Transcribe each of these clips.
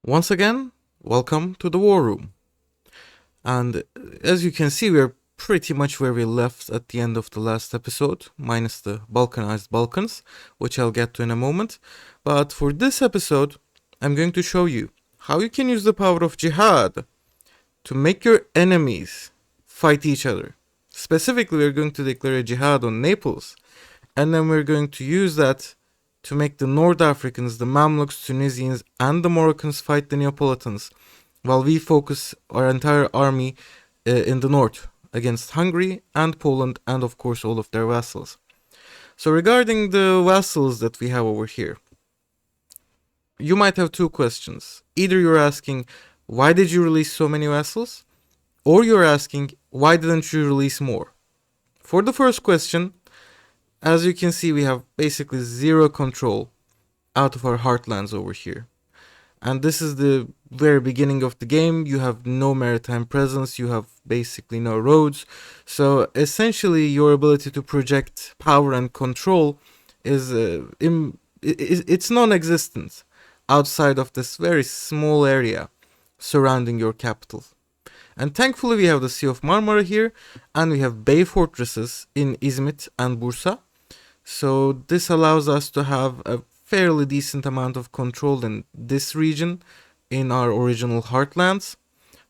Once again, welcome to the War Room. And as you can see, we're pretty much where we left at the end of the last episode, minus the Balkanized Balkans, which I'll get to in a moment. But for this episode, I'm going to show you how you can use the power of Jihad to make your enemies fight each other. Specifically, we're going to declare a Jihad on Naples, and then we're going to use that to make the North Africans, the Mamluks, Tunisians, and the Moroccans fight the Neapolitans, while we focus our entire army in the north against Hungary and Poland, and of course all of their vassals. So regarding the vassals that we have over here, you might have two questions. Either you're asking, why did you release so many vassals? Or you're asking, why didn't you release more? For the first question, as you can see, we have basically zero control out of our heartlands over here. And this is the very beginning of the game. You have no maritime presence, you have basically no roads. So essentially your ability to project power and control is it's non-existent outside of this very small area surrounding your capital. And thankfully we have the Sea of Marmara here, and we have bay fortresses in Izmit and Bursa. So this allows us to have a fairly decent amount of control in this region, in our original heartlands.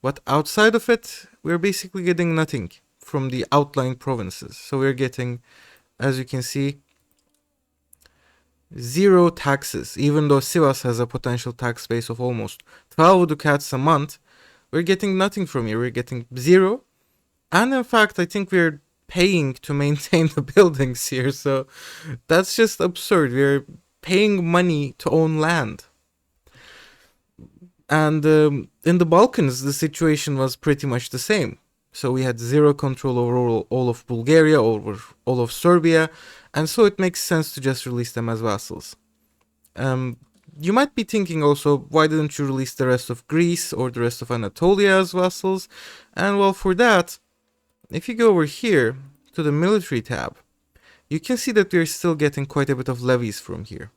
But outside of it, we're basically getting nothing from the outlying provinces. So we're getting, as you can see, zero taxes. Even though Sivas has a potential tax base of almost 12 ducats a month, we're getting nothing from here. We're getting zero. And in fact, I think we're paying to maintain the buildings here, so that's just absurd. We're paying money to own land. And in the Balkans, the situation was pretty much the same. So we had zero control over all of Bulgaria, over all of Serbia, and so it makes sense to just release them as vassals. You might be thinking also, why didn't you release the rest of Greece or the rest of Anatolia as vassals? And well, for that, if you go over here to the military tab, you can see that we're still getting quite a bit of levies from here.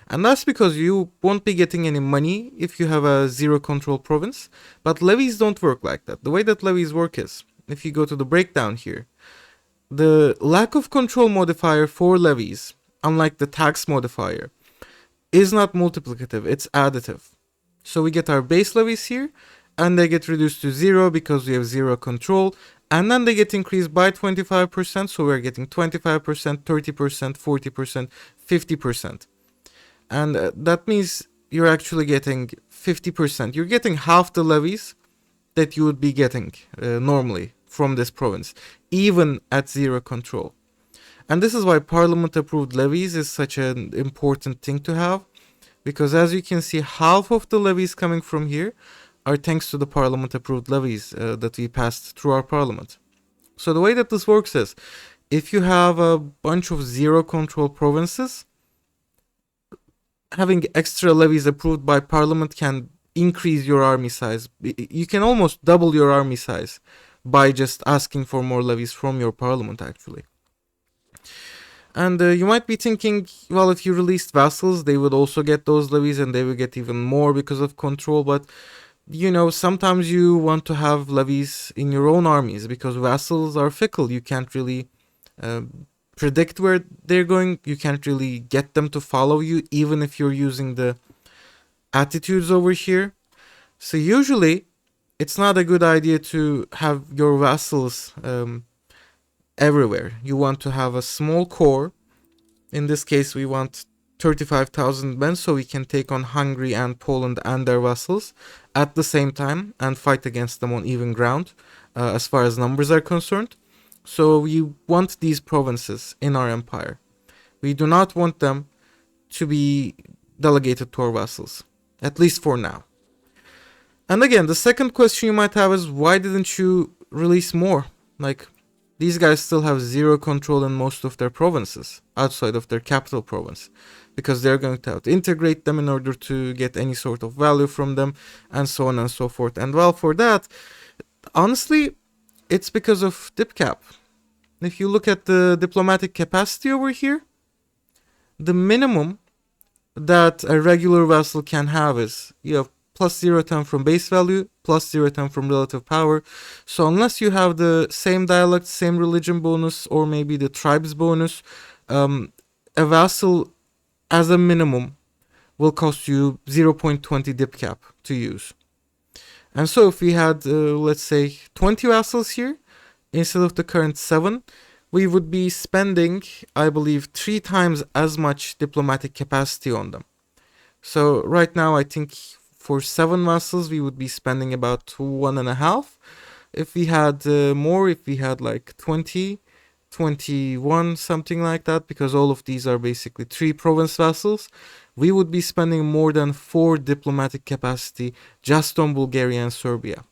And that's because you won't be getting any money if you have a zero control province, but levies don't work like that. The way that levies work is, if you go to the breakdown here, the lack of control modifier for levies, unlike the tax modifier, is not multiplicative, it's additive. So we get our base levies here, and they get reduced to zero because we have zero control, and then they get increased by 25%, so we're getting 25%, 30%, 40%, 50%. And that means you're actually getting 50%. You're getting half the levies that you would be getting normally from this province, even at zero control. And this is why parliament-approved levies is such an important thing to have, because as you can see, half of the levies coming from here are thanks to the parliament-approved levies that we passed through our parliament. So the way that this works is, if you have a bunch of zero control provinces, having extra levies approved by parliament can increase your army size. You can almost double your army size by just asking for more levies from your parliament, actually. And you might be thinking, well, if you released vassals, they would also get those levies and they would get even more because of control. But you know, sometimes you want to have levies in your own armies because vassals are fickle. You can't really predict where they're going. You can't really get them to follow you, even if you're using the attitudes over here. So usually, it's not a good idea to have your vassals everywhere. You want to have a small core. In this case, we want 35,000 men so we can take on Hungary and Poland and their vassals at the same time and fight against them on even ground as far as numbers are concerned. So we want these provinces in our empire. We do not want them to be delegated to our vassals, at least for now. And again, the second question you might have is, why didn't you release more? Like, these guys still have zero control in most of their provinces, outside of their capital province, because they're going to have to integrate them in order to get any sort of value from them, and so on and so forth. And well, for that, honestly, it's because of dip cap. If you look at the diplomatic capacity over here, the minimum that a regular vassal can have is, you have plus 0.10 from base value, plus 0.10 from relative power. So unless you have the same dialect, same religion bonus, or maybe the tribes bonus, a vassal as a minimum will cost you 0.20 dip cap to use. And so if we had, let's say, 20 vassals here, instead of the current 7, we would be spending, I believe, 3 times as much diplomatic capacity on them. So right now, I think for 7 vassals, we would be spending about 1.5. If we had more, if we had like 20, 21, something like that, because all of these are basically 3 province vassals, we would be spending more than 4 diplomatic capacity just on Bulgaria and Serbia.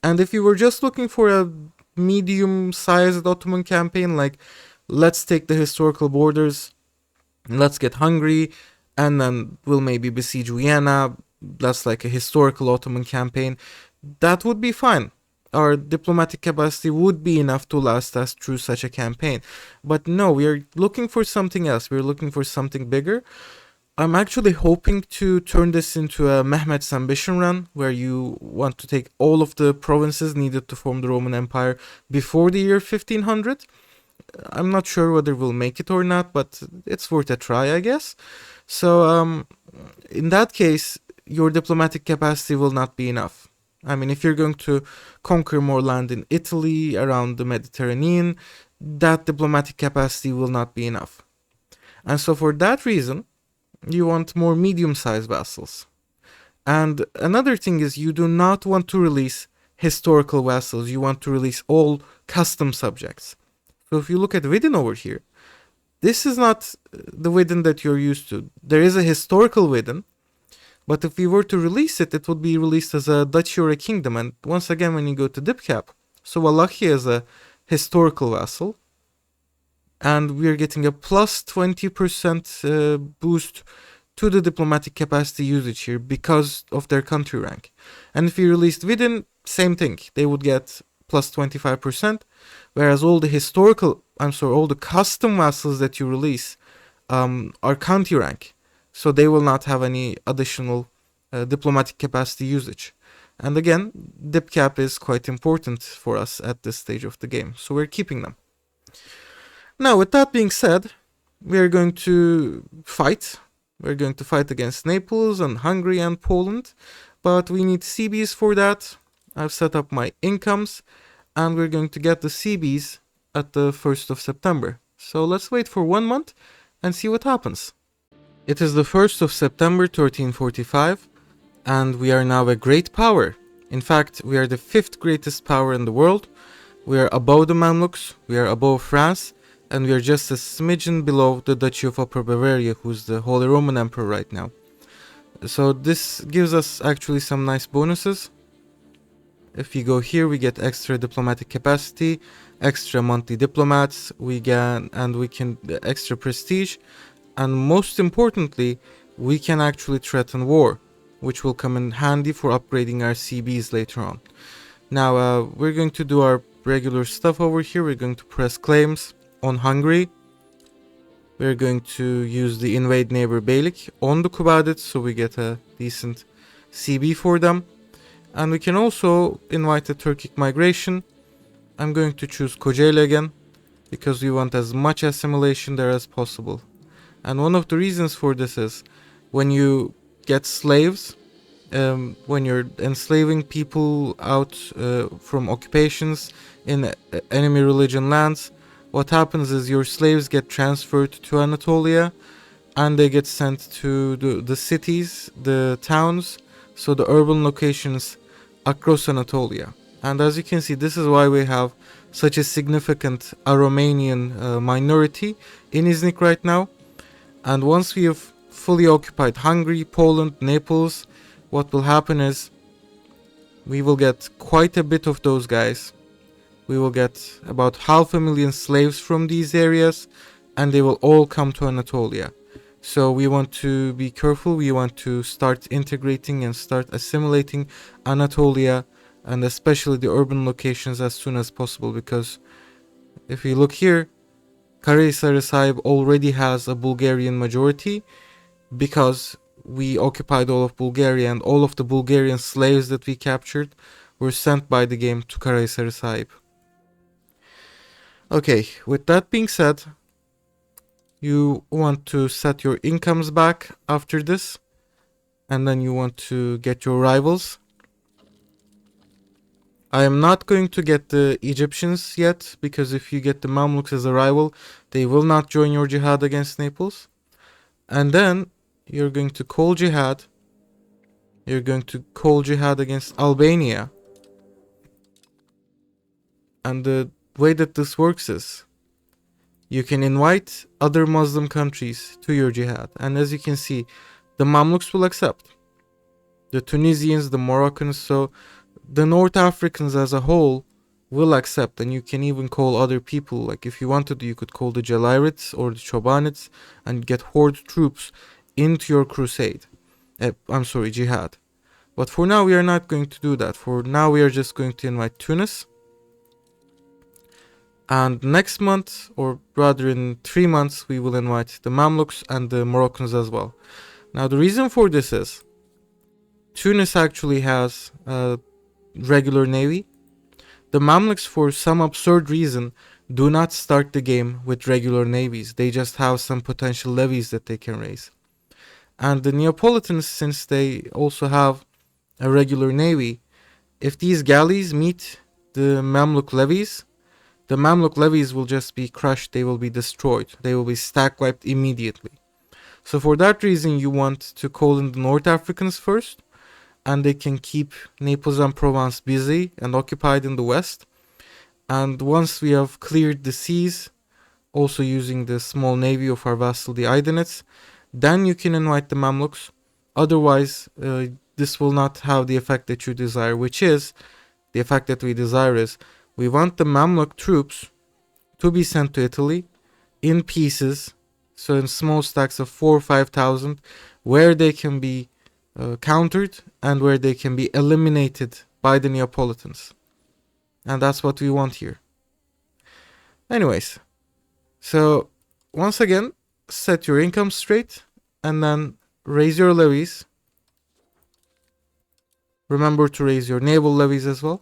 And if you were just looking for a medium-sized Ottoman campaign, like let's take the historical borders, let's get Hungary, and then we'll maybe besiege Vienna, that's like a historical Ottoman campaign, that would be fine. Our diplomatic capacity would be enough to last us through such a campaign. But no, we are looking for something else. We're looking for something bigger. I'm actually hoping to turn this into a Mehmet's ambition run, where you want to take all of the provinces needed to form the Roman Empire before the year 1500. I'm not sure whether we'll make it or not, but it's worth a try, I guess. So, in that case, your diplomatic capacity will not be enough. I mean, if you're going to conquer more land in Italy, around the Mediterranean, that diplomatic capacity will not be enough. And so for that reason, you want more medium-sized vassals. And another thing is you do not want to release historical vassals. You want to release all custom subjects. So if you look at Vidin over here, this is not the Vidin that you're used to. There is a historical Vidin, but if we were to release it, it would be released as a duchy or a kingdom. And once again, when you go to Dipcap, so Wallachia is a historical vassal, and we're getting a plus 20% boost to the diplomatic capacity usage here because of their country rank. And if you released Vidin, same thing. They would get plus 25%, whereas all the custom vassals that you release are county rank. So they will not have any additional diplomatic capacity usage. And again, dip cap is quite important for us at this stage of the game, so we're keeping them. Now, with that being said, we are going to fight. We're going to fight against Naples and Hungary and Poland, but we need CBs for that. I've set up my incomes, and we're going to get the CBs at the 1st of September. So let's wait for 1 month and see what happens. It is the 1st of September 1345, and we are now a great power. In fact, we are the 5th greatest power in the world. We are above the Mamluks, we are above France, and we are just a smidgen below the Duchy of Upper Bavaria, who's the Holy Roman Emperor right now. So this gives us actually some nice bonuses. If we go here, we get extra diplomatic capacity, extra monthly diplomats, we can extra prestige, and most importantly, we can actually threaten war, which will come in handy for upgrading our CBs later on. Now, we're going to do our regular stuff over here. We're going to press claims on Hungary. We're going to use the invade neighbor Beylik on the Kubadits, so we get a decent CB for them. And we can also invite a Turkic migration. I'm going to choose Kocaeli again, because we want as much assimilation there as possible. And one of the reasons for this is when you get slaves, when you're enslaving people out from occupations in enemy religion lands, what happens is your slaves get transferred to Anatolia, and they get sent to the cities, the towns, so the urban locations across Anatolia. And as you can see, this is why we have such a significant Aromanian minority in Iznik right now. And once we have fully occupied Hungary, Poland, Naples, what will happen is we will get quite a bit of those guys. We will get about 500,000 slaves from these areas, and they will all come to Anatolia. So we want to be careful. We want to start integrating and start assimilating Anatolia, and especially the urban locations, as soon as possible, because if we look here, Karahisar Sahib already has a Bulgarian majority, because we occupied all of Bulgaria, and all of the Bulgarian slaves that we captured were sent by the game to Karahisar Sahib. Okay, with that being said, you want to set your incomes back after this, and then you want to get your rivals. I am not going to get the Egyptians yet, because if you get the Mamluks as a rival, they will not join your jihad against Naples. And then you're going to call jihad. You're going to call jihad against Albania. And the way that this works is, you can invite other Muslim countries to your jihad. And as you can see, the Mamluks will accept. The Tunisians, the Moroccans, so the North Africans as a whole will accept. And you can even call other people, like if you wanted, you could call the Jalirids or the Chobanids and get horde troops into your crusade. Jihad. But for now, we are not going to do that. For now, we are just going to invite Tunis. And next month, or rather in 3 months, we will invite the Mamluks and the Moroccans as well. Now, the reason for this is Tunis actually has a regular navy. The Mamluks, for some absurd reason, do not start the game with regular navies. They just have some potential levies that they can raise. And the Neapolitans, since they also have a regular navy, if these galleys meet the Mamluk levies, the Mamluk levies will just be crushed, they will be destroyed, they will be stack wiped immediately. So for that reason, you want to call in the North Africans first, and they can keep Naples and Provence busy and occupied in the west. And once we have cleared the seas, also using the small navy of our vassal the Aydenids, then you can invite the Mamluks. Otherwise, this will not have the effect that you desire, which is, the effect that we desire is, we want the Mamluk troops to be sent to Italy in pieces, so in small stacks of 4,000 or 5,000, where they can be countered and where they can be eliminated by the Neapolitans. And that's what we want here. Anyways, so once again, set your income straight and then raise your levies. Remember to raise your naval levies as well.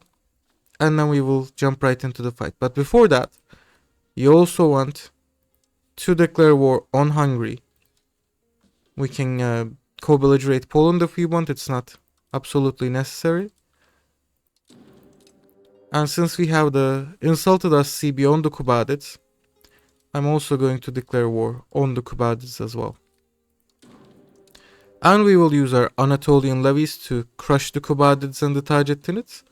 And then we will jump right into the fight. But before that, you also want to declare war on Hungary. We can co-belligerate Poland if we want. It's not absolutely necessary. And since we have the insulted us CB on the Kubadids, I'm also going to declare war on the Kubadids as well. And we will use our Anatolian levies to crush the Kubadids and the Tajettinids.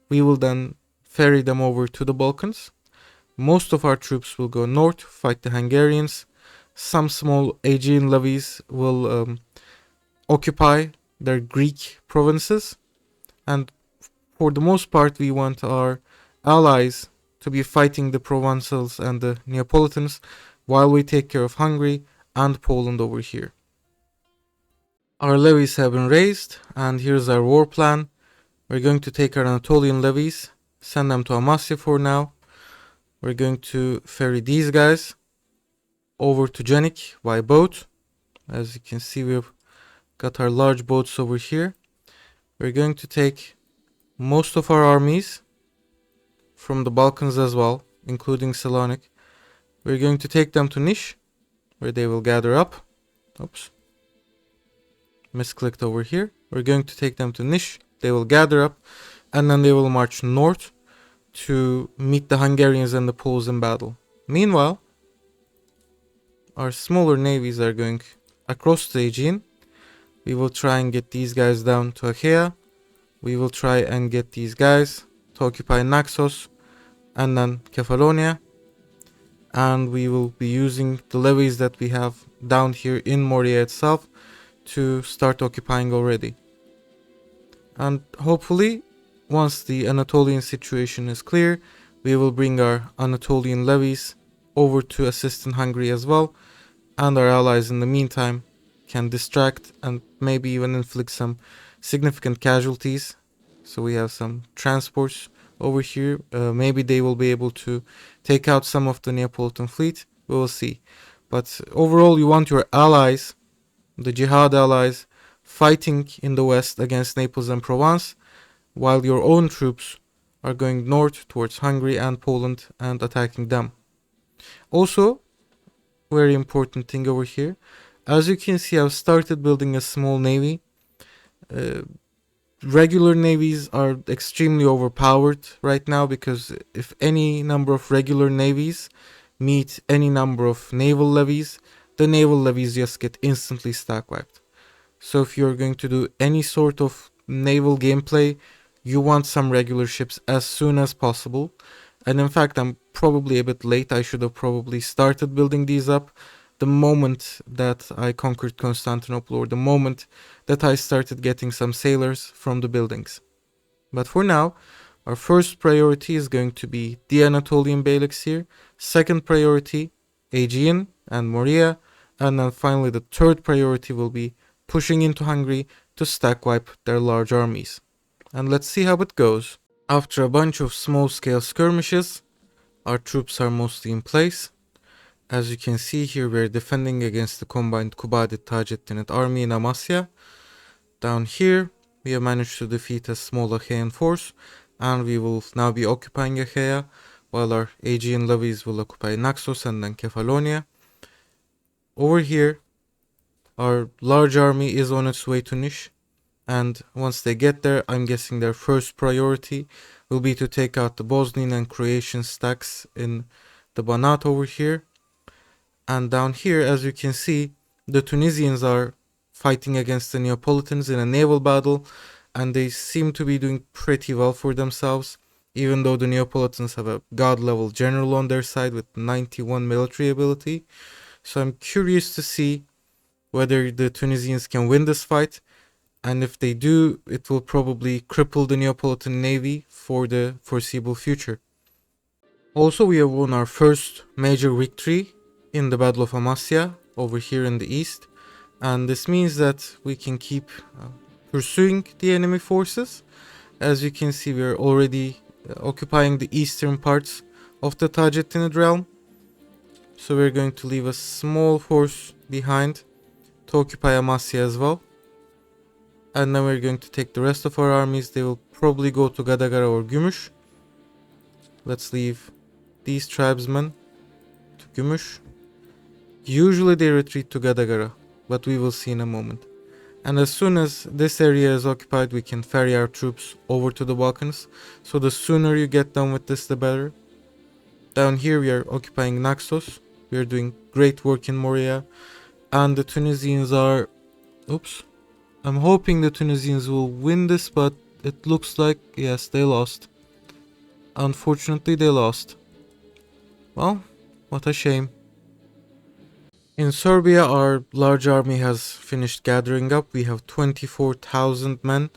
We will then ferry them over to the Balkans. Most of our troops will go north, fight the Hungarians. Some small Aegean levies will occupy their Greek provinces. And for the most part, we want our allies to be fighting the Provençals and the Neapolitans while we take care of Hungary and Poland over here. Our levies have been raised, and here's our war plan. We're going to take our Anatolian levies, send them to Amasya for now. We're going to ferry these guys over to Jenik by boat. As you can see, we've got our large boats over here. We're going to take most of our armies from the Balkans as well, including Salonik. We're going to take them to Niš, where they will gather up. Oops. Misclicked over here. We're going to take them to Niš. They will gather up, and then they will march north to meet the Hungarians and the Poles in battle. Meanwhile, our smaller navies are going across the Aegean. We will try and get these guys down to Achaea. We will try and get these guys to occupy Naxos and then Kefalonia. And we will be using the levies that we have down here in Moria itself to start occupying already. And hopefully, once the Anatolian situation is clear, we will bring our Anatolian levies over to assist in Hungary as well. And our allies in the meantime can distract and maybe even inflict some significant casualties. So we have some transports over here. Maybe they will be able to take out some of the Neapolitan fleet. We will see. But overall, you want your allies the Jihad allies, fighting in the west against Naples and Provence, while your own troops are going north towards Hungary and Poland and attacking them. Also, very important thing over here, as you can see, I've started building a small navy. Uh, Regular navies are extremely overpowered right now, because if any number of regular navies meet any number of naval levies, the naval levies just get instantly stack wiped. So if you're going to do any sort of naval gameplay, you want some regular ships as soon as possible. And in fact, I'm probably a bit late. I should have probably started building these up the moment that I conquered Constantinople, or the moment that I started getting some sailors from the buildings. But for now, our first priority is going to be the Anatolian Beyliks here. Second priority, Aegean and Morea. And then finally the third priority will be pushing into Hungary to stack wipe their large armies. And let's see how it goes. After a bunch of small scale skirmishes, our troops are mostly in place. As you can see here, we're defending against the combined Kubadid Tajettinid army in Amasya. Down here, we have managed to defeat a small Achaean force, and we will now be occupying Achaea, while our Aegean levies will occupy Naxos and then Kefalonia. Over here, our large army is on its way to Nish, and once they get there, I'm guessing their first priority will be to take out the Bosnian and Croatian stacks in the Banat over here. And down here, as you can see, the Tunisians are fighting against the Neapolitans in a naval battle, and they seem to be doing pretty well for themselves, even though the Neapolitans have a god level general on their side with 91 military ability. So I'm curious to see whether the Tunisians can win this fight, and if they do, it will probably cripple the Neapolitan navy for the foreseeable future. Also, we have won our first major victory in the Battle of Amasya over here in the east, and this means that we can keep pursuing the enemy forces. As you can see, we're already occupying the eastern parts of the Tajettinid realm, so we're going to leave a small force behind to occupy Amasya as well, and then we're going to take the rest of our armies. They will probably go to Gadagara or Gümüş. Let's leave these tribesmen to Gümüş. Usually they retreat to Gadagara, but we will see in a moment. And as soon as this area is occupied, we can ferry our troops over to the Balkans. So the sooner you get done with this, the better. Down here we are occupying Naxos. We are doing great work in Morea. And the Tunisians are... Oops. I'm hoping the Tunisians will win this, but it looks like, yes, they lost. Unfortunately, they lost. Well, what a shame. In Serbia, our large army has finished gathering up. We have 24,000 men,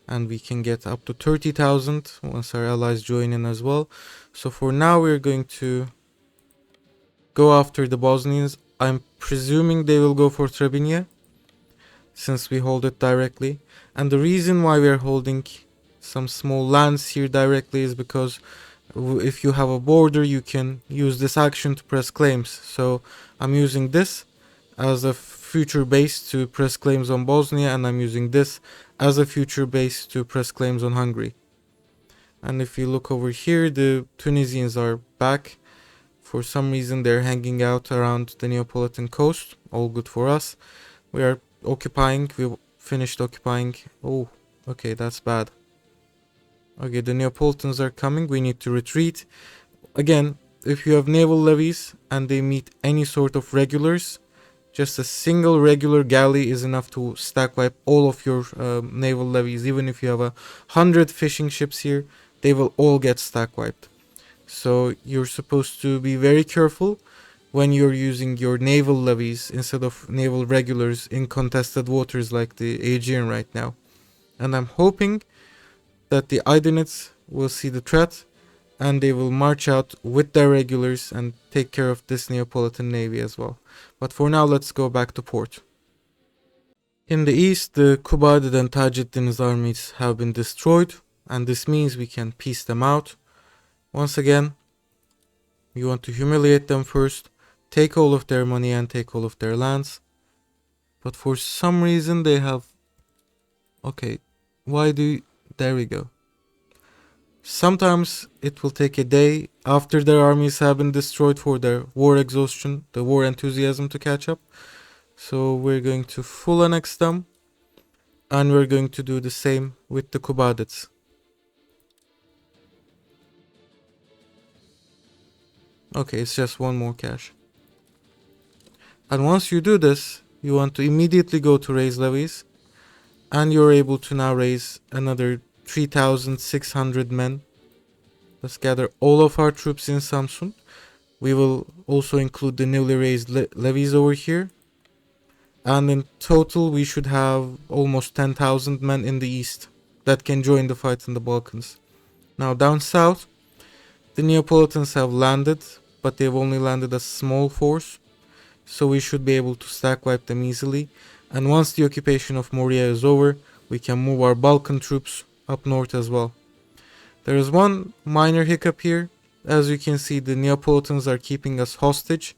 and we can get up to 30,000 once our allies join in as well. So for now, we're going to go after the Bosnians. I'm presuming they will go for Trebinje, since we hold it directly. And the reason why we're holding some small lands here directly is because if you have a border, you can use this action to press claims. So I'm using this as a future base to press claims on Bosnia, and I'm using this as a future base to press claims on Hungary. And if you look over here, the Tunisians are back. For some reason, they're hanging out around the Neapolitan coast. All good for us. We are occupying. We finished occupying. Oh, okay, that's bad. Okay, the Neapolitans are coming. We need to retreat. Again, if you have naval levies and they meet any sort of regulars, just a single regular galley is enough to stack wipe all of your naval levies. Even if you have 100 fishing ships here, they will all get stack wiped. So you're supposed to be very careful when you're using your naval levies instead of naval regulars in contested waters like the Aegean right now. And I'm hoping that the Aydenids will see the threat and they will march out with their regulars and take care of this Neapolitan navy as well. But for now, let's go back to port. In the east, the Kubadid and Tajeddin's armies have been destroyed, and this means we can piece them out. Once again, we want to humiliate them first, take all of their money and take all of their lands, But for some reason they have... Okay, why do you... There we go. Sometimes it will take a day after their armies have been destroyed for their war exhaustion, the war enthusiasm to catch up. So we're going to full annex them. And we're going to do the same with the Kubadits. Okay, it's just one more cache. And once you do this, you want to immediately go to raise levies. And you're able to now raise another 3,600 men. Let's gather all of our troops in Samsun. We will also include the newly raised levies over here. And in total, we should have almost 10,000 men in the east that can join the fight in the Balkans. Now down south, the Neapolitans have landed, but they've only landed a small force. So we should be able to stack wipe them easily. And once the occupation of Moria is over, we can move our Balkan troops up north as well. There is one minor hiccup here. As you can see, the Neapolitans are keeping us hostage.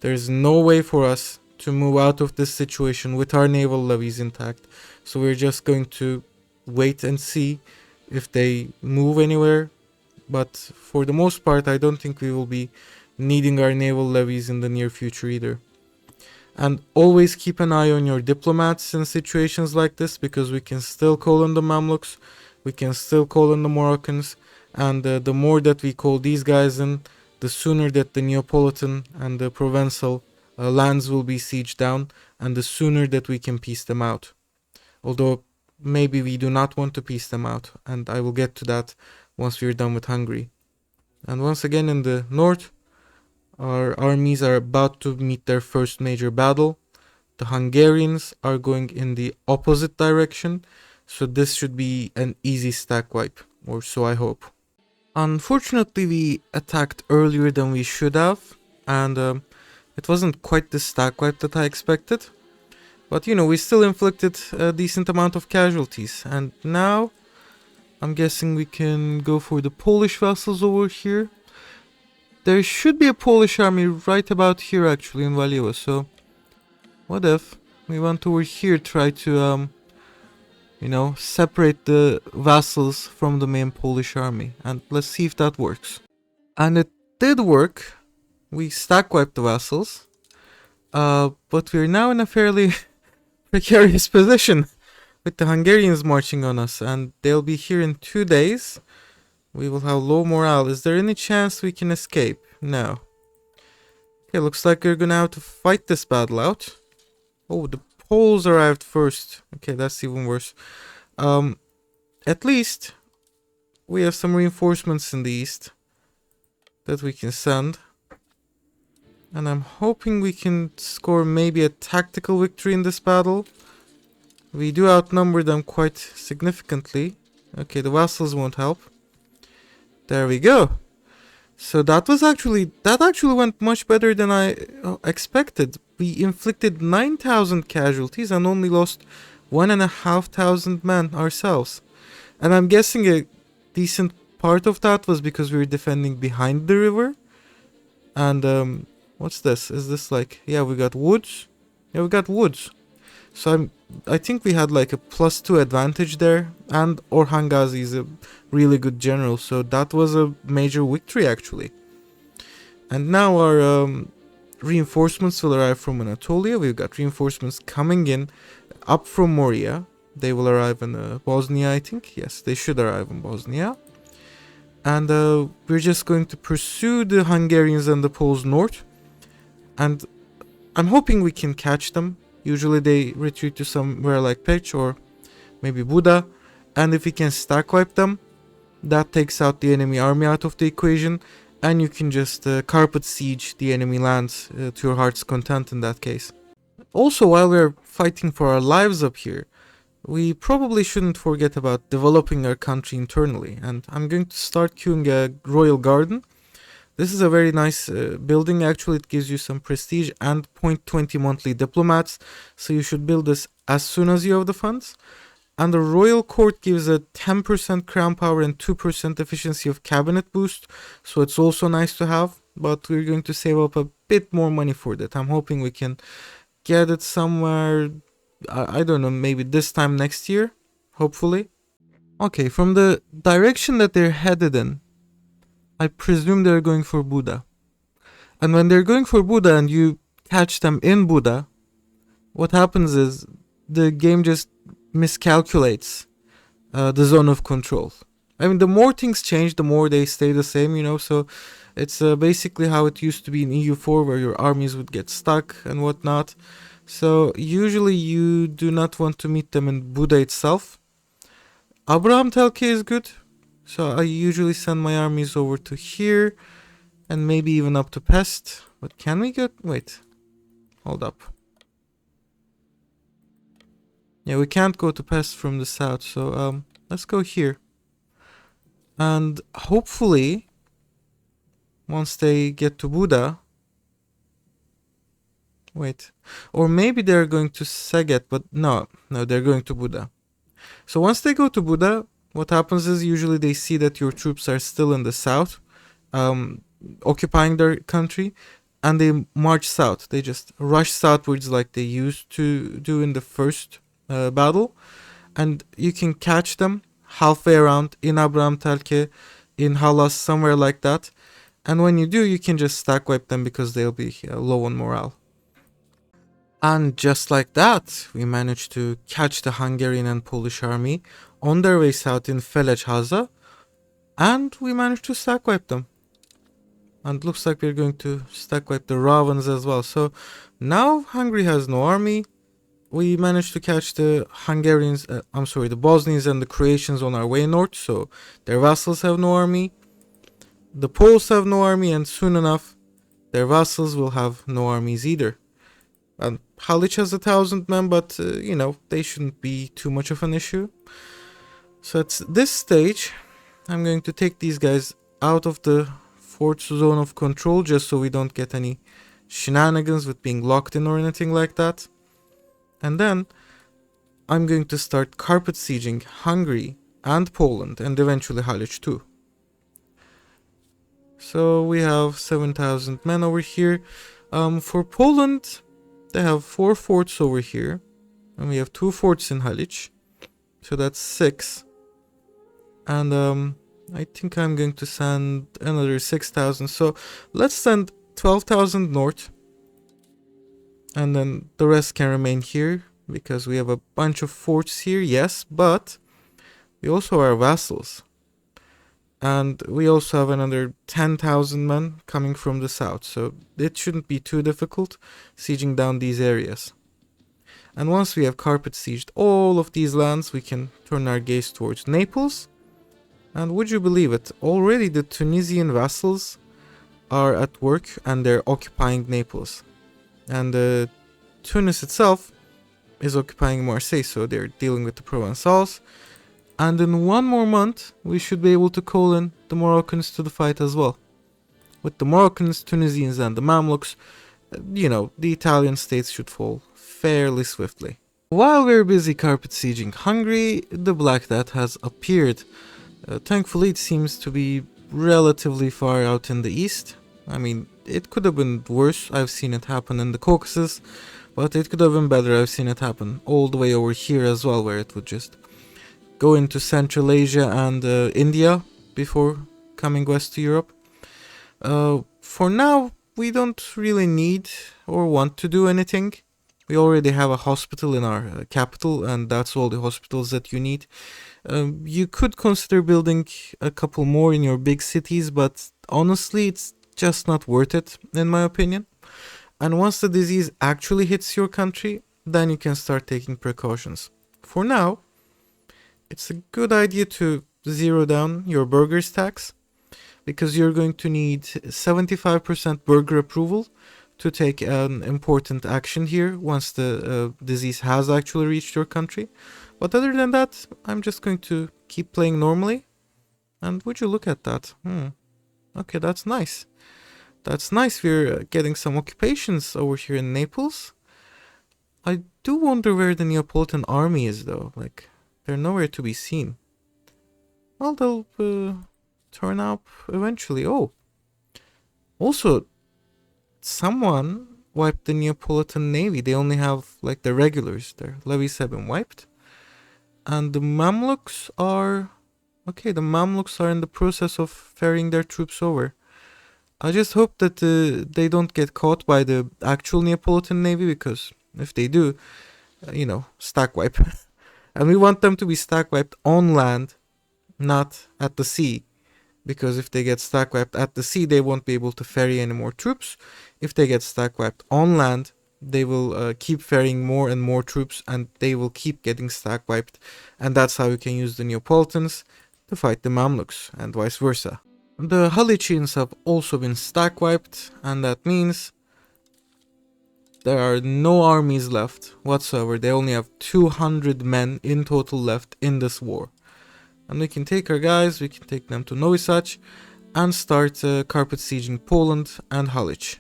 There is no way for us to move out of this situation with our naval levies intact. So we're just going to wait and see if they move anywhere. But for the most part, I don't think we will be needing our naval levies in the near future either. And always keep an eye on your diplomats in situations like this, because we can still call on the Mamluks, we can still call on the Moroccans, and the more that we call these guys in, the sooner that the Neapolitan and the Provençal lands will be sieged down, and the sooner that we can peace them out. Although maybe we do not want to peace them out, and I will get to that once we're done with Hungary. And once again in the north, our armies are about to meet their first major battle. The Hungarians are going in the opposite direction, so this should be an easy stack wipe, or so I hope. Unfortunately, we attacked earlier than we should have, and it wasn't quite the stack wipe that I expected. But you know, we still inflicted a decent amount of casualties, and now I'm guessing we can go for the Polish vassals over here. There should be a Polish army right about here actually in Waliewa, so what if we went over here, try to you know, separate the vassals from the main Polish army, and let's see if that works. And it did work. We stack wiped the vassals, but we're now in a fairly precarious position with the Hungarians marching on us, and they'll be here in 2 days. We will have low morale. Is there any chance we can escape? No. Okay, looks like we're gonna have to fight this battle out. Oh, the Poles arrived first. Okay, that's even worse. At least we have some reinforcements in the east that we can send. And I'm hoping we can score maybe a tactical victory in this battle. We do outnumber them quite significantly. Okay, the vassals won't help. There we go. So that actually went much better than I expected. We inflicted 9,000 casualties and only lost 1,500 men ourselves. And I'm guessing a decent part of that was because we were defending behind the river. And what's this? Is this like... Yeah, we got woods. Yeah, we got woods. So I think we had like a +2 advantage there. And Orhangazi is a really good general. So that was a major victory actually. And now our reinforcements will arrive from Anatolia. We've got reinforcements coming in up from Moria. They will arrive in Bosnia, I think. Yes, they should arrive in Bosnia. And we're just going to pursue the Hungarians and the Poles north. And I'm hoping we can catch them. Usually they retreat to somewhere like Pech or maybe Buda. And if we can stack wipe them, that takes out the enemy army out of the equation. And you can just carpet siege the enemy lands to your heart's content in that case. Also, while we're fighting for our lives up here, we probably shouldn't forget about developing our country internally. And I'm going to start queuing a royal garden. This is a very nice building. Actually, it gives you some prestige and 0.20 monthly diplomats. So you should build this as soon as you have the funds. And the royal court gives a 10% crown power and 2% efficiency of cabinet boost. So it's also nice to have. But we're going to save up a bit more money for that. I'm hoping we can get it somewhere I don't know, maybe this time next year, hopefully. Okay, from the direction that they're headed in, I presume they're going for Buda. And when they're going for Buda and you catch them in Buda, what happens is the game just miscalculates the zone of control. I mean, the more things change, the more they stay the same, you know. So it's basically how it used to be in EU4, where your armies would get stuck and whatnot. So usually you do not want to meet them in Buda itself. Abraham Telke is good. So I usually send my armies over to here and maybe even up to Pest. But can we get... Wait. Hold up. Yeah, we can't go to Pest from the south. So let's go here. And hopefully, once they get to Buda... Wait. Or maybe they're going to Saget, but no, they're going to Buda. So once they go to Buda, what happens is usually they see that your troops are still in the south, occupying their country, and they march south. They just rush southwards like they used to do in the first battle, and you can catch them halfway around in Abraham Telke, in Halas, somewhere like that. And when you do, you can just stack wipe them because they'll be low on morale. And just like that, we managed to catch the Hungarian and Polish army on their way south in Felejhaza, and we managed to stack wipe them. And looks like we're going to stack wipe the Ravens as well. So now Hungary has no army. We managed to catch the the Bosnians and the Croatians on our way north, so their vassals have no army. The Poles have no army, and soon enough, their vassals will have no armies either. And Halic has 1,000 men, but, they shouldn't be too much of an issue. So at this stage, I'm going to take these guys out of the fort zone of control, just so we don't get any shenanigans with being locked in or anything like that. And then, I'm going to start carpet sieging Hungary and Poland, and eventually Halic too. So we have 7,000 men over here. For Poland... They have 4 forts over here, and we have 2 forts in Halic, so that's 6. And I think I'm going to send another 6,000. So let's send 12,000 north, and then the rest can remain here because we have a bunch of forts here. Yes, but we also are vassals, and we also have another 10,000 men coming from the south, so it shouldn't be too difficult sieging down these areas. And once we have carpet sieged all of these lands, we can turn our gaze towards Naples. And would you believe it, already the Tunisian vassals are at work and they're occupying Naples. And Tunis itself is occupying Marseille, so they're dealing with the Provençals. And in 1 more month, we should be able to call in the Moroccans to the fight as well. With the Moroccans, Tunisians, and the Mamluks, the Italian states should fall fairly swiftly. While we're busy carpet sieging Hungary, the Black Death has appeared. Thankfully, it seems to be relatively far out in the east. I mean, it could have been worse. I've seen it happen in the Caucasus, but it could have been better. I've seen it happen all the way over here as well, where it would just go into Central Asia and India before coming west to Europe. For now, we don't really need or want to do anything. We already have a hospital in our capital, and that's all the hospitals that you need. You could consider building a couple more in your big cities, but honestly, it's just not worth it, in my opinion. And once the disease actually hits your country, then you can start taking precautions. For now, it's a good idea to zero down your burgers tax, because you're going to need 75% burger approval to take an important action here once the disease has actually reached your country. But other than that, I'm just going to keep playing normally. And would you look at that? Okay, that's nice. That's nice. We're getting some occupations over here in Naples. I do wonder where the Neapolitan army is, though. They're nowhere to be seen. Well, they'll turn up eventually. Oh. Also, someone wiped the Neapolitan navy. They only have like the regulars. Their levies have been wiped. And the Mamluks are... Okay, the Mamluks are in the process of ferrying their troops over. I just hope that they don't get caught by the actual Neapolitan navy, because if they do, stack wipe. And we want them to be stack wiped on land, not at the sea. Because if they get stack wiped at the sea, they won't be able to ferry any more troops. If they get stack wiped on land, they will keep ferrying more and more troops, and they will keep getting stack wiped. And that's how we can use the Neapolitans to fight the Mamluks, and vice versa. The Halicians have also been stack wiped, and that means there are no armies left whatsoever. They only have 200 men in total left in this war. And we can take our guys, we can take them to Novi Sad and start carpet sieging Poland and Halic.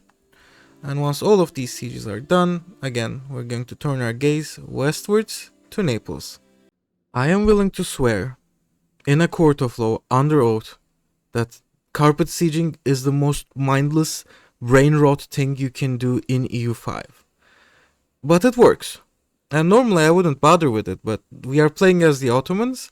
And once all of these sieges are done, again, we're going to turn our gaze westwards to Naples. I am willing to swear, in a court of law, under oath, that carpet sieging is the most mindless, brain rot thing you can do in EU5. But it works. And normally I wouldn't bother with it, but we are playing as the Ottomans,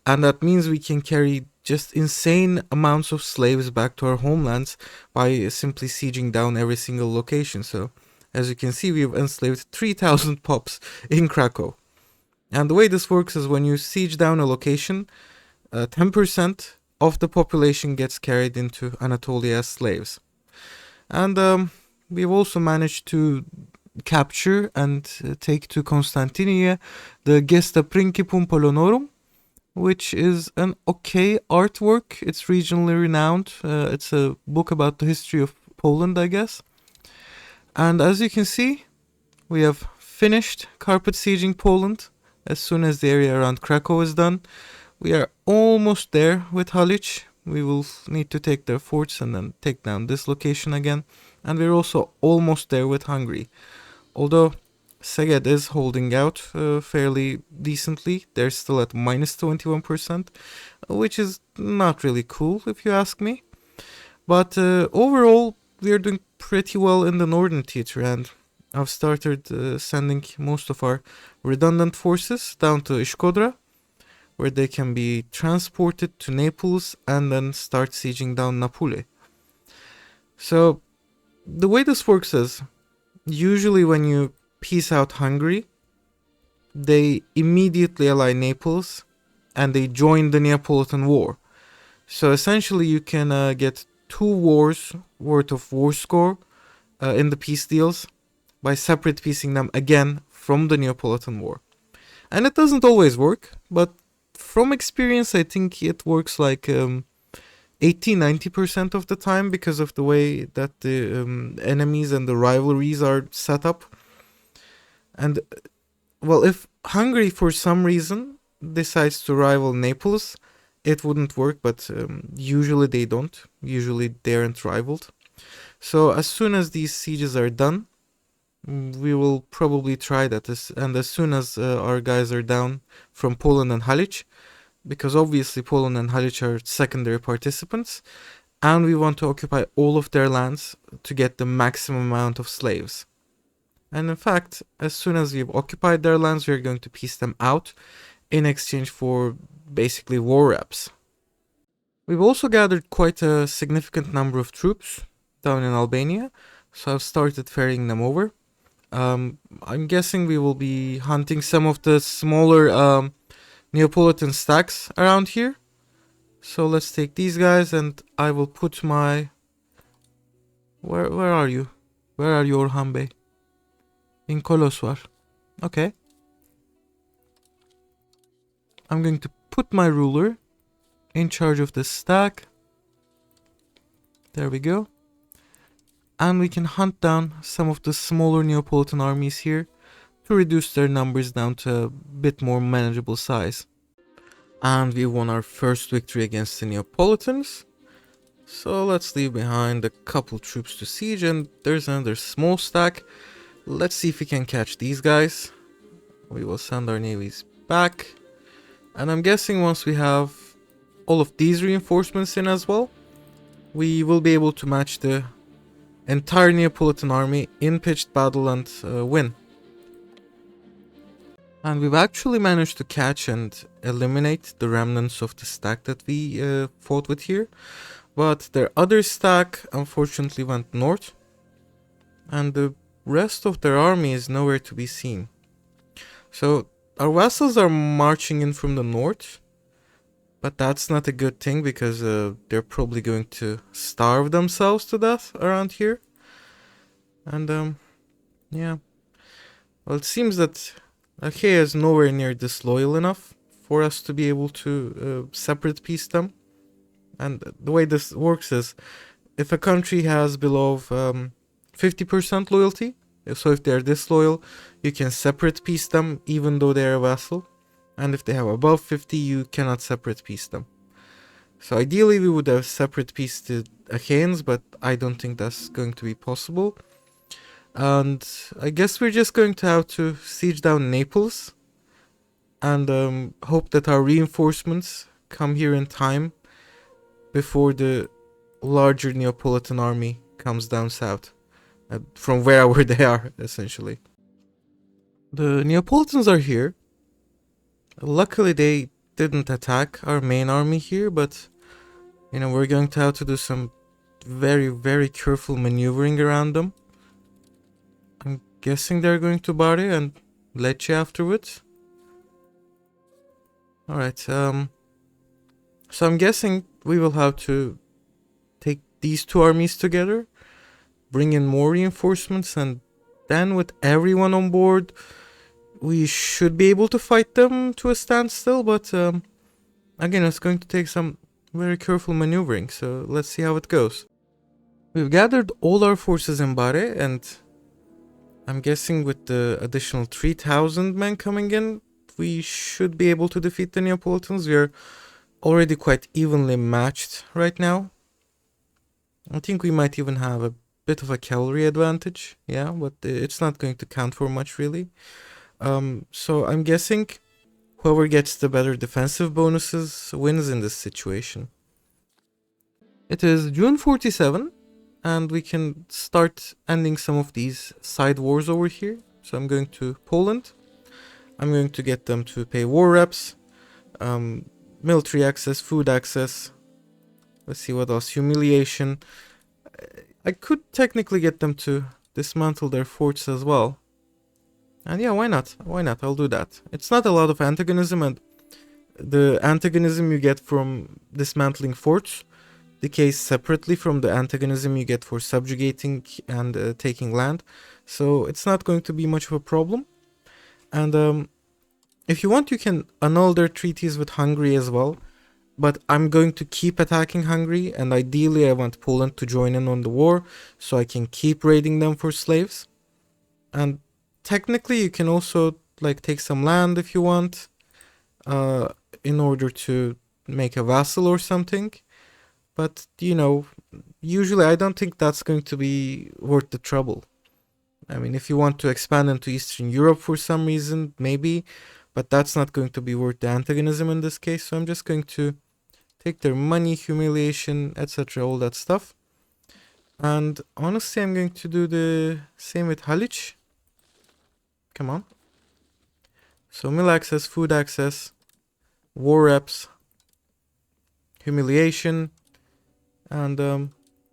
and that means we can carry just insane amounts of slaves back to our homelands by simply sieging down every single location. So, as you can see, we've enslaved 3,000 pops in Krakow. And the way this works is when you siege down a location, 10% of the population gets carried into Anatolia as slaves. And we've also managed to capture and take to Constantinia the Gesta Principum Polonorum, which is an okay artwork. It's regionally renowned. It's a book about the history of Poland, I guess. And as you can see, we have finished carpet sieging Poland as soon as the area around Krakow is done. We are almost there with Halic. We will need to take their forts and then take down this location again. And we're also almost there with Hungary. Although Szeged is holding out fairly decently. They're still at minus 21%, which is not really cool if you ask me. But overall, we are doing pretty well in the northern theater, and I've started sending most of our redundant forces down to Ishkodra, where they can be transported to Naples and then start sieging down Napoli. So the way this works is, usually when you peace out Hungary, they immediately ally Naples and they join the Neapolitan War. So essentially you can get 2 wars worth of war score in the peace deals by separate piecing them again from the Neapolitan War. And it doesn't always work, but from experience I think it works like 80-90% of the time, because of the way that the enemies and the rivalries are set up. And, well, if Hungary for some reason decides to rival Naples, it wouldn't work, but usually they don't. Usually they aren't rivaled. So as soon as these sieges are done, we will probably try that. And as soon as our guys are down from Poland and Halic, because obviously Poland and Halic are secondary participants, and we want to occupy all of their lands to get the maximum amount of slaves. And in fact, as soon as we've occupied their lands, we're going to piece them out in exchange for basically war reps. We've also gathered quite a significant number of troops down in Albania, so I've started ferrying them over. I'm guessing we will be hunting some of the smaller Neapolitan stacks around here. So let's take these guys, and I will put my... Where are you? Where are you, Orhan Bey? In Kolosvar. Okay. I'm going to put my ruler in charge of this stack. There we go. And we can hunt down some of the smaller Neapolitan armies here to reduce their numbers down to a bit more manageable size. And we won our first victory against the Neapolitans. So let's leave behind a couple troops to siege, and there's another small stack. Let's see if we can catch these guys. We will send our navies back. And I'm guessing once we have all of these reinforcements in as well, we will be able to match the entire Neapolitan army in pitched battle and win. And we've actually managed to catch and eliminate the remnants of the stack that we fought with here. But their other stack unfortunately went north. And the rest of their army is nowhere to be seen. So our vassals are marching in from the north. But that's not a good thing because they're probably going to starve themselves to death around here. And yeah. Well, it seems that Achaia is nowhere near disloyal enough for us to be able to separate peace them. And the way this works is, if a country has below 50% loyalty, so if they're disloyal, you can separate peace them even though they're a vassal. And if they have above 50, you cannot separate peace them. So ideally we would have separate peace to Achaeans, but I don't think that's going to be possible. And I guess we're just going to have to siege down Naples and hope that our reinforcements come here in time before the larger Neapolitan army comes down south, from wherever they are, essentially. The Neapolitans are here. Luckily, they didn't attack our main army here, but, you know, we're going to have to do some very, very careful maneuvering around them. I'm guessing they're going to Bari and Lecce afterwards. Alright, so I'm guessing we will have to take these two armies together, bring in more reinforcements, and then with everyone on board, we should be able to fight them to a standstill, but again, it's going to take some very careful maneuvering, so let's see how it goes. We've gathered all our forces in Bari, and I'm guessing with the additional 3,000 men coming in, we should be able to defeat the Neapolitans. We are already quite evenly matched right now. I think we might even have a bit of a cavalry advantage, yeah, but it's not going to count for much really. So I'm guessing whoever gets the better defensive bonuses wins in this situation. It is June 47, and we can start ending some of these side wars over here. So I'm going to Poland. I'm going to get them to pay war reps, military access, food access. Let's see what else. Humiliation. I could technically get them to dismantle their forts as well. And yeah, why not? Why not? I'll do that. It's not a lot of antagonism, and the antagonism you get from dismantling forts decays separately from the antagonism you get for subjugating and taking land. So it's not going to be much of a problem. And if you want, you can annul their treaties with Hungary as well. But I'm going to keep attacking Hungary, and ideally I want Poland to join in on the war so I can keep raiding them for slaves. And technically you can also like take some land if you want, in order to make a vassal or something. But, you know, usually I don't think that's going to be worth the trouble. I mean, if you want to expand into Eastern Europe for some reason, maybe, but that's not going to be worth the antagonism in this case. So I'm just going to take their money, humiliation, etc., all that stuff. And honestly, I'm going to do the same with Halic. Come on. So mill access, food access, war reps, humiliation, and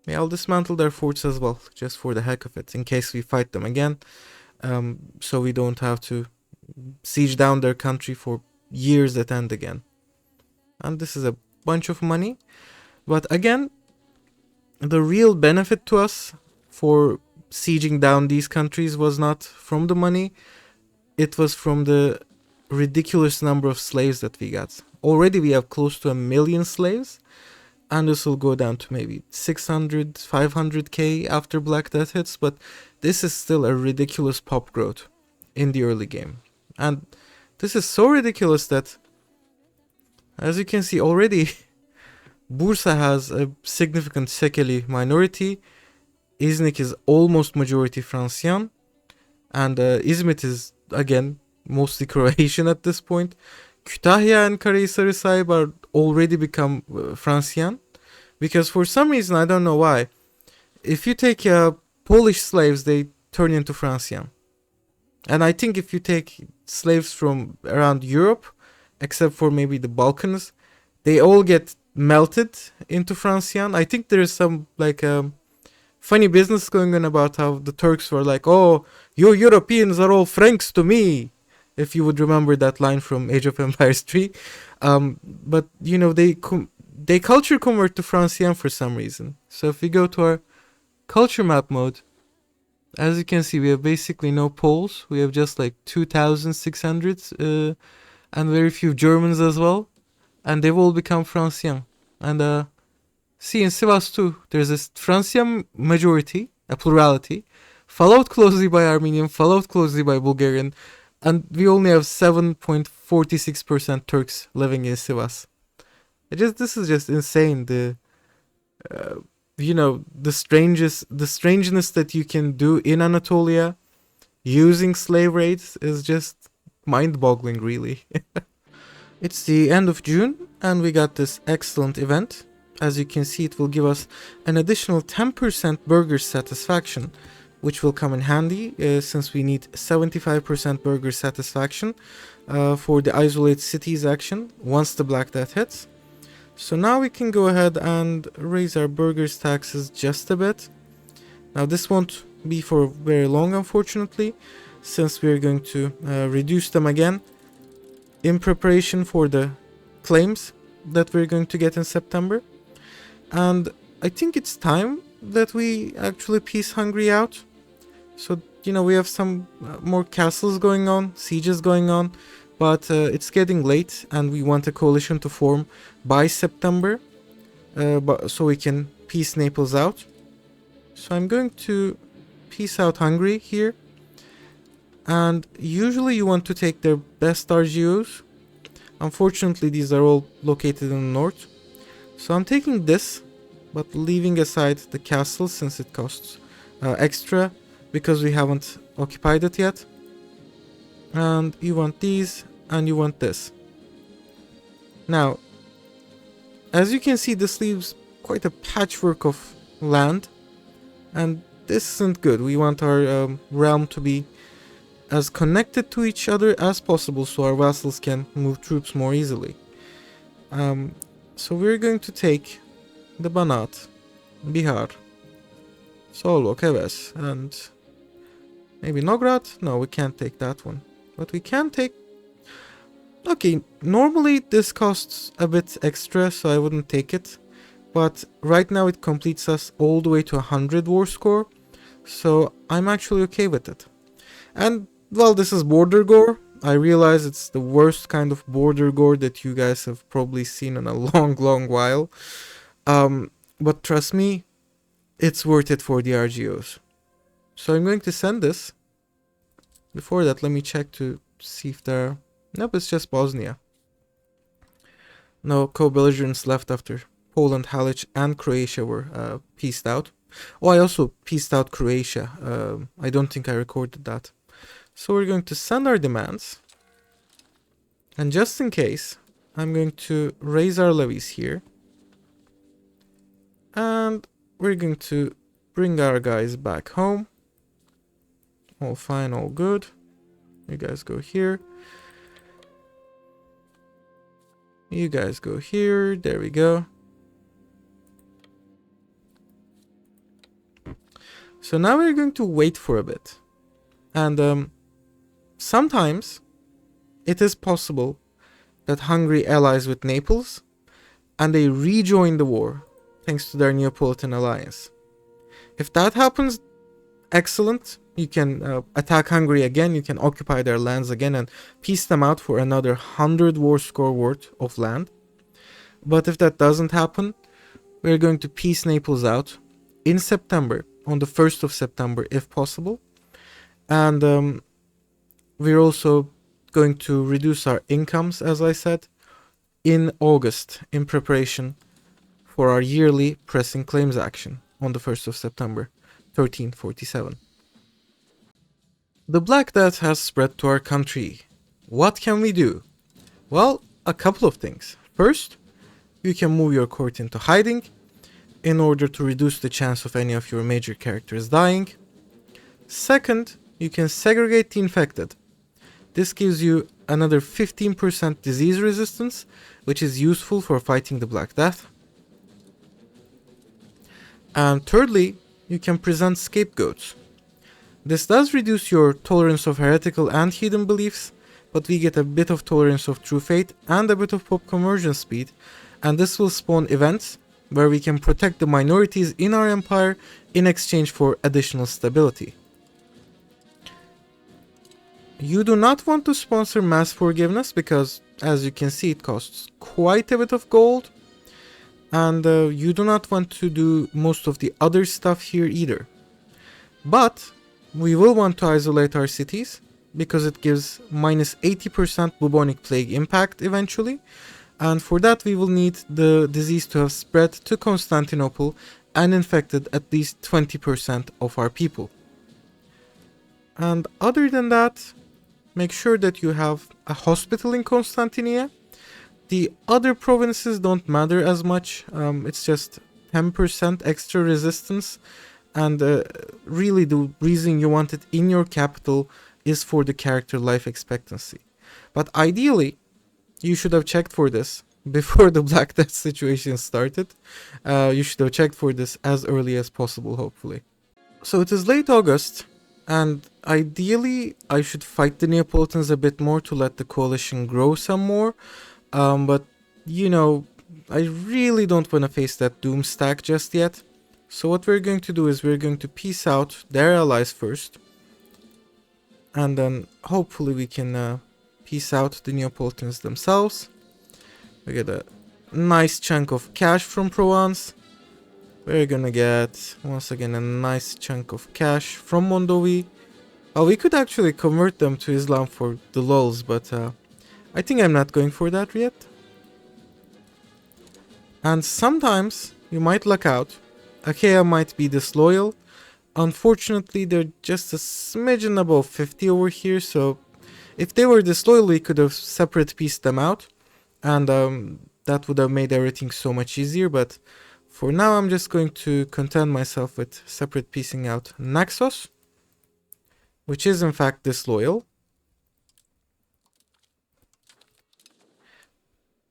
yeah, I'll dismantle their forts as well, just for the heck of it, in case we fight them again, so we don't have to siege down their country for years at end again. And this is a bunch of money, but again, the real benefit to us for sieging down these countries was not from the money, it was from the ridiculous number of slaves that we got. Already we have close to 1 million slaves, and this will go down to maybe 600, 500k after Black Death hits, but this is still a ridiculous pop growth in the early game. And this is so ridiculous that, as you can see already, Bursa has a significant Sekeli minority, Iznik is almost majority Francian, and Izmit is, again, mostly Croatian at this point. Kütahya and Karahisar are already become Francian, because for some reason, I don't know why, if you take Polish slaves, they turn into Francian. And I think if you take slaves from around Europe, except for maybe the Balkans, they all get melted into Francian. I think there's some like funny business going on about how the Turks were like, "Oh, you Europeans are all Franks to me." If you would remember that line from Age of Empires 3. But you know, they culture convert to Francian for some reason. So if we go to our culture map mode, as you can see, we have basically no Poles. We have just like 2,600 and very few Germans as well. And they've all become Francian. And see, in Sivas too, there's this Francian majority, a plurality, followed closely by Armenian, followed closely by Bulgarian, and we only have 7.46% Turks living in Sivas. This is just insane. The strangeness that you can do in Anatolia using slave raids is just mind-boggling, really. It's the end of June, and we got this excellent event. As you can see, it will give us an additional 10% burger satisfaction, which will come in handy since we need 75% burger satisfaction for the isolate cities action once the Black Death hits. So now we can go ahead and raise our burgers taxes just a bit. Now this won't be for very long, unfortunately, since we're going to reduce them again in preparation for the claims that we're going to get in September. And I think it's time that we actually peace Hungary out. So, you know, we have some more castles going on, sieges going on, but it's getting late and we want a coalition to form by September so we can peace Naples out. So I'm going to peace out Hungary here. And usually you want to take their best RGOs. Unfortunately, these are all located in the north. So I'm taking this, but leaving aside the castle since it costs extra because we haven't occupied it yet. And you want these and you want this. Now, as you can see, this leaves quite a patchwork of land, and this isn't good. We want our realm to be as connected to each other as possible so our vassals can move troops more easily. So we're going to take the Banat, Bihar, Solo, Keves, and maybe Nograd. No, we can't take that one. But we can take... Okay, normally this costs a bit extra, so I wouldn't take it. But right now it completes us all the way to 100 war score, so I'm actually okay with it. And, well, this is border gore. I realize it's the worst kind of border gore that you guys have probably seen in a long while. But trust me, it's worth it for the RGOs. So I'm going to send this. Before that, let me check to see if there are... Nope, it's just Bosnia. No co-belligerents left after Poland, Halic, and Croatia were peaced out. Oh, I also peaced out Croatia. I don't think I recorded that. So we're going to send our demands. And just in case, I'm going to raise our levies here. And we're going to bring our guys back home. All fine, all good. You guys go here. You guys go here. There we go. So now we're going to wait for a bit. And sometimes it is possible that Hungary allies with Naples and they rejoin the war thanks to their Neapolitan alliance. If that happens, excellent. You can attack Hungary again, you can occupy their lands again and peace them out for another 100 war score worth of land. But if that doesn't happen, we're going to peace Naples out in September, on the 1st of September if possible. And we're also going to reduce our incomes, as I said, in August in preparation for our yearly pressing claims action on the 1st of September, 1347. The Black Death has spread to our country. What can we do? Well, a couple of things. First, you can move your court into hiding. in order to reduce the chance of any of your major characters dying. Second, you can segregate the infected. This gives you another 15% disease resistance, which is useful for fighting the Black Death. And thirdly, you can present scapegoats. This does reduce your tolerance of heretical and heathen beliefs, but we get a bit of tolerance of true faith and a bit of pop conversion speed, and this will spawn events where we can protect the minorities in our empire in exchange for additional stability. You do not want to sponsor mass forgiveness because, as you can see, it costs quite a bit of gold, and you do not want to do most of the other stuff here either. But we will want to isolate our cities because it gives minus 80% bubonic plague impact eventually, and for that we will need the disease to have spread to Constantinople and infected at least 20% of our people. And other than that, make sure that you have a hospital in Constantinia. The other provinces don't matter as much, it's just 10% extra resistance, and really the reason you want it in your capital is for the character life expectancy. But ideally, you should have checked for this before the Black Death situation started. You should have checked for this as early as possible, hopefully. So it is late August, and ideally I should fight the Neapolitans a bit more to let the coalition grow some more. But, you know, I really don't want to face that doom stack just yet. So what we're going to do is we're going to peace out their allies first. And then hopefully we can peace out the Neapolitans themselves. We get a nice chunk of cash from Provence. We're gonna get, once again, a nice chunk of cash from Mondovi. Oh, we could actually convert them to Islam for the lols, but I think I'm not going for that yet. And sometimes you might luck out. Achaia might be disloyal. Unfortunately, they're just a smidgen above 50 over here, so if they were disloyal, we could have separate pieced them out, and that would have made everything so much easier, but for now I'm just going to content myself with separate piecing out Naxos, which is in fact disloyal.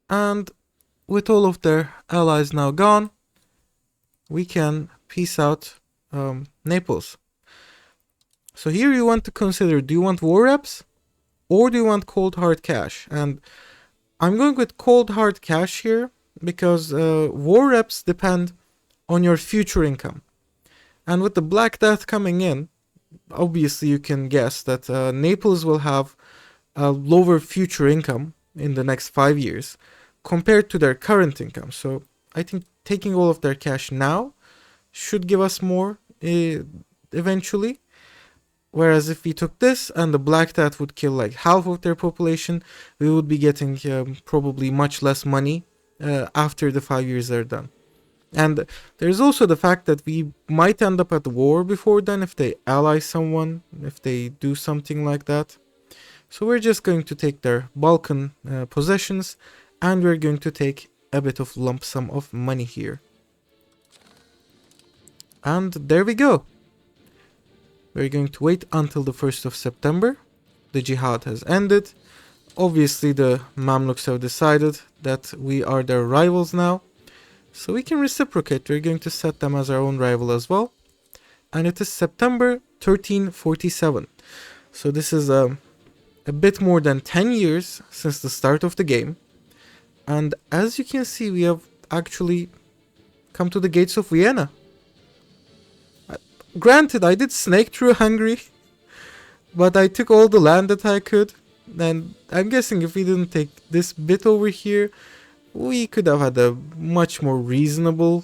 And with all of their allies now gone, we can peace out Naples. So here you want to consider, do you want war reps or do you want cold hard cash? And I'm going with cold hard cash here because war reps depend on your future income. And with the Black Death coming in, obviously you can guess that Naples will have a lower future income in the next 5 years compared to their current income. So I think taking all of their cash now should give us more eventually. Whereas if we took this and the Black Death would kill like half of their population, we would be getting probably much less money after the 5 years are done. And there's also the fact that we might end up at war before then if they ally someone, if they do something like that. So we're just going to take their Balkan possessions, and we're going to take a bit of lump sum of money here. And there we go. We're going to wait until the 1st of September. The Jihad has ended. Obviously the Mamluks have decided that we are their rivals now. So we can reciprocate. We're going to set them as our own rival as well. And it is September 1347. So this is a bit more than 10 years since the start of the game. And as you can see, we have actually come to the gates of Vienna. Granted, I did snake through Hungary, but I took all the land that I could. And I'm guessing if we didn't take this bit over here, we could have had a much more reasonable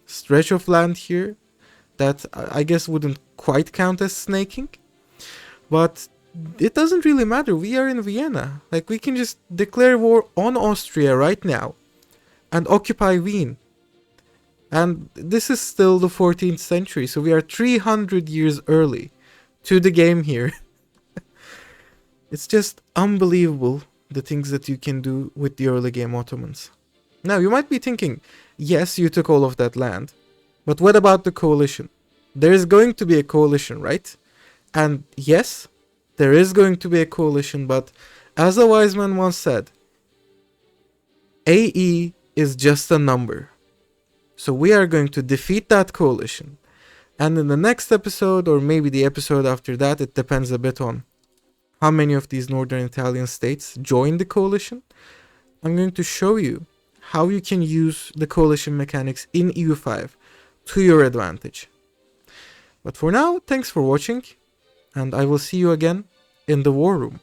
stretch of land here that I guess wouldn't quite count as snaking. But it doesn't really matter. We are in Vienna. Like, we can just declare war on Austria right now and occupy Wien. And this is still the 14th century, so we are 300 years early to the game here. It's just unbelievable the things that you can do with the early game Ottomans. Now, you might be thinking, yes, you took all of that land, but what about the coalition? There is going to be a coalition, right? And yes, there is going to be a coalition, but as a wise man once said, AE is just a number. So we are going to defeat that coalition. And in the next episode, or maybe the episode after that, it depends a bit on how many of these northern Italian states join the coalition, I'm going to show you how you can use the coalition mechanics in EU5 to your advantage. But for now, thanks for watching, and I will see you again in the war room.